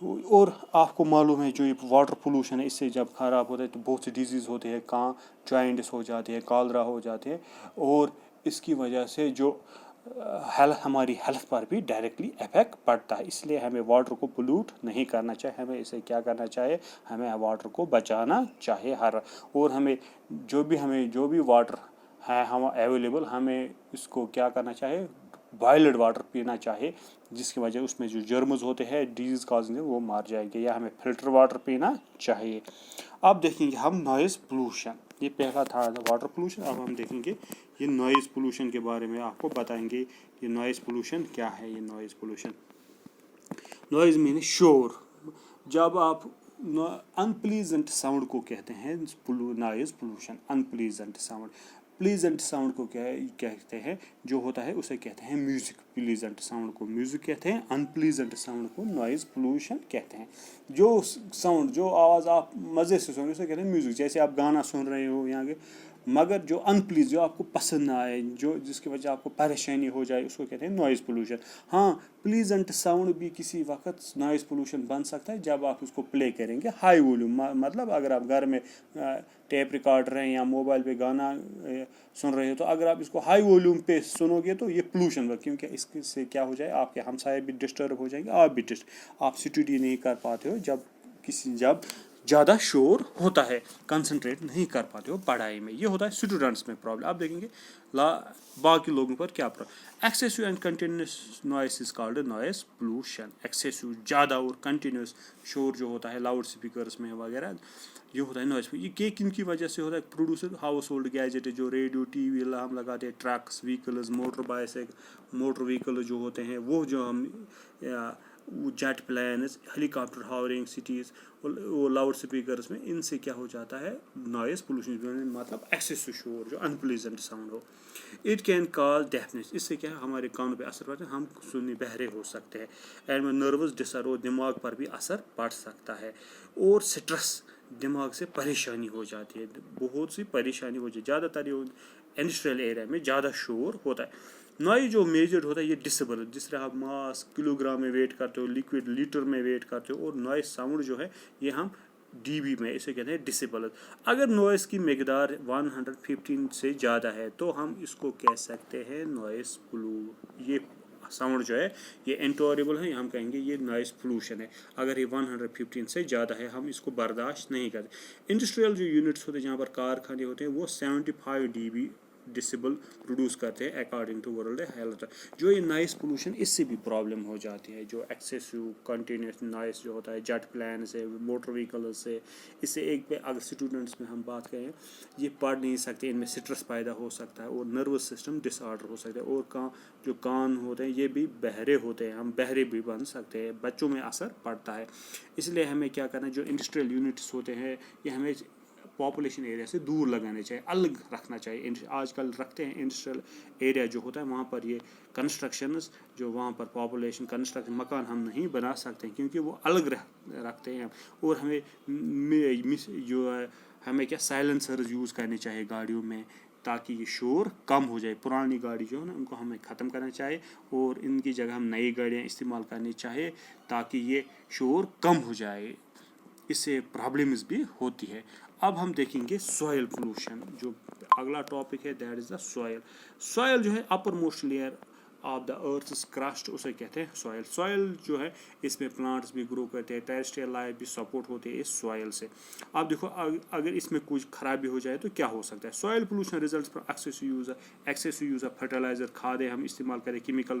اور آپ کو معلوم ہے جو یہ واٹر پولوشن ہے اس سے جب خراب ہوتا ہے تو بہت سی ڈیزیز ہوتے ہیں، کہاں جوائنٹس ہو جاتے ہیں، کالرا ہو جاتے ہیں، اور اس کی وجہ سے جو ہماری ہیلتھ پر بھی ڈائریکٹلی افیکٹ پڑتا ہے. اس لیے ہمیں واٹر کو پولوٹ نہیں کرنا چاہیے، ہمیں اسے کیا کرنا چاہیے، ہمیں واٹر کو بچانا چاہیے اور ہمیں جو بھی واٹر ہے ہم اویلیبل، ہمیں اس کو کیا کرنا چاہیے، بوائلڈ واٹر پینا چاہیے، جس کی وجہ اس میں جو جرمز ہوتے ہیں ڈیزیز کازنگ وہ مار جائیں گے، یا ہمیں فلٹر واٹر پینا چاہیے. اب دیکھیں گے ہم نوائز پولوشن. یہ پہلا تھا واٹر پولوشن. اب ہم دیکھیں گے یہ نوائز پولوشن کے بارے میں آپ کو بتائیں گے. یہ نوائز پولوشن کیا ہے؟ یہ نوائز پولوشن، نوائز مینس شور. جب آپ ان پلیزنٹ ساؤنڈ کو کہتے ہیں نوائز پولوشن. ان پلیزنٹ ساؤنڈ، پلیزنٹ ساؤنڈ کو کیا کہتے ہیں، جو ہوتا ہے اسے کہتے ہیں میوزک. پلیزنٹ ساؤنڈ کو میوزک کہتے ہیں، ان پلیزنٹ ساؤنڈ کو نوائز پولوشن کہتے ہیں. جو ساؤنڈ، جو آواز آپ مزے سے سن رہے ہیں اسے کہتے ہیں میوزک. جیسے آپ گانا سن رہے ہو یہاں کے، مگر جو ان پلیز، جو آپ کو پسند نہ آئے، جس کی وجہ آپ کو پریشانی ہو جائے، اس کو کہتے ہیں نوائز پولوشن. ہاں، پلیزنٹ ساؤنڈ بھی کسی وقت نوائز پولوشن بن سکتا ہے جب آپ اس کو پلے کریں گے ہائی والیوم. مطلب اگر آپ گھر میں ٹیپ ریکارڈر ہیں یا موبائل پہ گانا سن رہے ہو تو اگر آپ اس کو ہائی والیوم پہ سنو گے تو یہ پولوشن ہوگا، کیونکہ اس سے کیا ہو جائے، آپ کے ہمسائے بھی ڈسٹرب ہو جائیں گے، آپ بھی آپ اسٹڈی نہیں کر پاتے ہو جب زیادہ شور ہوتا ہے، کنسنٹریٹ نہیں کر پاتے ہو پڑھائی میں. یہ ہوتا ہے اسٹوڈنٹس میں پرابلم. اب دیکھیں گے باقی لوگوں پر کیا problem. Excessive and continuous noise is called noise pollution. Excessive, زیادہ اور کنٹینیوس شور جو ہوتا ہے لاؤڈ اسپیکرس میں وغیرہ، یہ ہوتا ہے نوائز. یہ کن کی وجہ سے ہوتا ہے؟ پروڈیوسر ہاؤس ہولڈ گیجٹ، جو ریڈیو، ٹی وی ہم لگاتے ہیں، ٹرکس، وہیکلز، موٹر وہیکل جو ہوتے ہیں، وہ جو ہم جیٹ پلینز، ہیلی کاپٹر ہاورنگ سٹیز، وہ لاؤڈ اسپیکرس میں، ان سے کیا ہو جاتا ہے نوائز پولوشن. مطلب ایکسیسو شور، جو ان پلیزنٹ ساؤنڈ ہو. It can cause deafness. اس سے کیا ہے، ہمارے کانوں پہ اثر پڑتا ہے، ہم سننے بہرے ہو سکتے ہیں. اینڈ نروس ڈس آرڈر، دماغ پر بھی اثر پڑ سکتا ہے. اور سٹرس، دماغ سے پریشانی ہو جاتی ہے، بہت سی پریشانی ہو جاتی ہے. زیادہ تر انڈسٹریل ایریا میں زیادہ شور ہوتا ہے. نوائز جو میجرڈ ہوتا ہے یہ ڈسیبل، جس طرح آپ ماس کلو گرام میں ویٹ کرتے ہو، لکوڈ لیٹر میں ویٹ کرتے ہو. اور نوائز ساؤنڈ جو ہے یہ ہم ڈی بی میں اسے کہتے ہیں ڈسیبل. اگر نوائز کی مقدار 115 سے زیادہ ہے تو ہم اس کو کہہ سکتے ہیں نوائز یہ ساؤنڈ جو ہے یہ انٹوریبل ہے، ہم کہیں گے یہ نوائز پولوشن ہے. اگر یہ 115 سے زیادہ ہے ہم اس کو برداشت نہیں کرتے. انڈسٹریل جو یونٹس ہوتے ہیں، جہاں پر کارخانے ہوتے ہیں، وہ 75 ڈی بی ڈسیبل پروڈیوس کرتے ہیں اکارڈنگ ٹو ورلڈ ہیلتھ. جو یہ نوائز پولوشن، اس سے بھی پرابلم ہو جاتی ہے. جو ایکسیسو کنٹینیوس نوائز جو ہوتا ہے جیٹ پلان سے، موٹر وہیکل سے، اس سے ایک پہ اگر اسٹوڈنٹس میں ہم بات کریں، یہ پڑھ نہیں سکتے، ان میں سٹرس پیدا ہو سکتا ہے، اور نروس سسٹم ڈس آرڈر ہو سکتا ہے. اور جو کان ہوتے ہیں یہ بھی بہرے ہوتے ہیں، ہم بہرے بھی بن سکتے ہیں، بچوں میں اثر پڑتا ہے. اس لیے ہمیں کیا کرنا ہے، جو انڈسٹریل یونٹس ہوتے ہیں یہ ہمیں پاپولیشن ایریا سے دور لگانے چاہیے، الگ رکھنا چاہیے. آج کل رکھتے ہیں انڈسٹریل ایریا جو ہوتا ہے وہاں پر یہ کنسٹرکشنز، جو وہاں پر پاپولیشن کنسٹرکشن مکان ہم نہیں بنا سکتے کیونکہ وہ الگ رکھتے ہیں. اور ہمیں کیا سائلنسرز یوز کرنے چاہیے گاڑیوں میں، تاکہ یہ شور کم ہو جائے. پرانی گاڑی جو ہے نا ان کو ہمیں ختم کرنا چاہیے اور ان کی جگہ ہم نئی گاڑیاں استعمال کرنی چاہیے تاکہ یہ شور کم ہو جائے. اس سے پرابلمز بھی ہوتی ہے. اب ہم دیکھیں گے سوائل پولوشن. جو اگلا ٹاپک ہے that is the soil. Soil جو ہے uppermost layer of the earth's crust, اسے کہتے ہیں سوائل. سوائل جو ہے اس میں پلانٹس بھی گرو کرتے ہیں، ٹیریسٹریل لائف بھی سپورٹ ہوتی ہے اس سوائل سے. اب دیکھو اگر اس میں کچھ خرابی ہو جائے تو کیا ہو سکتا ہے. Soil pollution results from excessive use of fertiliser, کھادیں ہم استعمال کریں، کیمیکل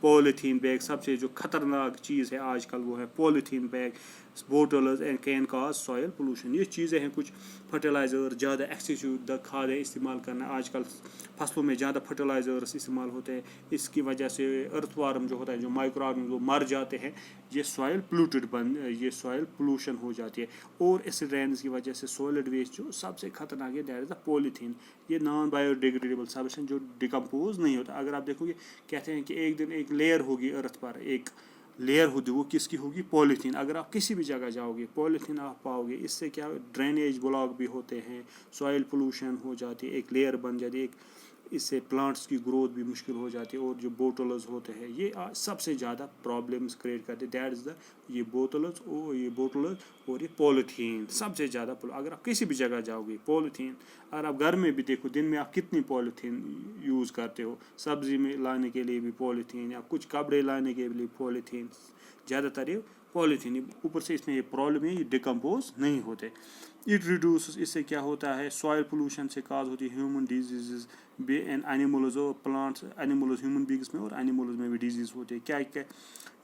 پولیتھین بیگ. سب سے جو خطرناک چیز ہے آج کل وہ ہے polythene bag, bottles and can cause soil pollution. یہ چیزیں ہیں کچھ فرٹیلائزر، زیادہ ایکسیسو کھادیں استعمال کرنا. آج کل فصلوں میں زیادہ فرٹیلائزرس استعمال ہوتے ہیں، اس کی وجہ سے ارتھ وارم جو ہوتا ہے، جو مائکرو آرگنزم وہ مر جاتے ہیں. یہ سوائل یہ سوائل پولوشن ہو جاتی ہے. اور ایسڈ رینز کی وجہ سے سالڈ ویسٹ جو سب سے خطرناک ہے دیٹ از دا پولیتھین. یہ نان بایو ڈیگریڈیبل سبسٹنس جو ڈیکمپوز نہیں ہوتا. اگر آپ دیکھو گے کہتے ہیں کہ ایک دن ایک لیئر ہوگی ارتھ پر، ایک لیئر ہوتی، وہ کس کی ہوگی؟ پولیتھین. اگر آپ کسی بھی جگہ جاؤ گے پولیتھین آپ پاؤ گے. اس سے کیا ڈرینیج بلاک بھی ہوتے ہیں، سوائل پولوشن ہو جاتی ہے، ایک لیئر بن جاتی ہے، ایک اس سے پلانٹس کی گروتھ بھی مشکل ہو جاتی ہے. اور جو بوٹلز ہوتے ہیں یہ سب سے زیادہ پرابلمس کریٹ کرتے ہیں. دیٹ از یہ بوتلز اور یہ پولیتھین سب سے زیادہ. اگر آپ کسی بھی جگہ جاؤ گے پولیتھین, اگر آپ گھر میں بھی دیکھو دن میں آپ کتنی پولیتھین یوز کرتے ہو, سبزی میں لانے کے لیے بھی پولیتھین, یا کچھ کپڑے لانے کے لیے پولیتھین, زیادہ تر یہ پولیتھین. اوپر سے اس میں یہ پرابلم ہے, یہ ڈیکمپوز نہیں ہوتے. اٹ ریڈیوسز, اس سے کیا ہوتا ہے, سوائل پولوشن سے کاز ہوتی ہے ہیومن ڈیزیزز اینیملز اور پلانٹس, اینیملز ہیومن بینگس میں اور اینیملز میں بھی ڈیزیز ہوتے ہیں. کیا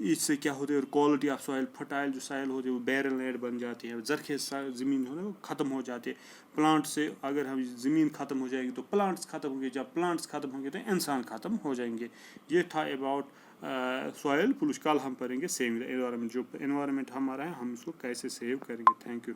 اس سے کیا ہوتا ہے, کوالٹی آف سوائل, فرٹائل جو سائل ہوتے ہیں وہ بیرل نیٹ بن جاتے ہیں, زرخیز زمین ہوتے ہیں وہ ختم ہو جاتے ہیں. پلانٹ سے اگر ہم زمین ختم ہو جائے گی تو پلانٹس ختم ہوں گے, جب پلانٹس ختم ہوں گے تو انسان ختم ہو جائیں گے. یہ تھا اباؤٹ سوائل پولوشن. کل ہم پڑھیں گے سیونگ انوائرمنٹ, جو انوائرمنٹ ہمارا ہے ہم اس کو کیسے سیو کریں گے. Thank you.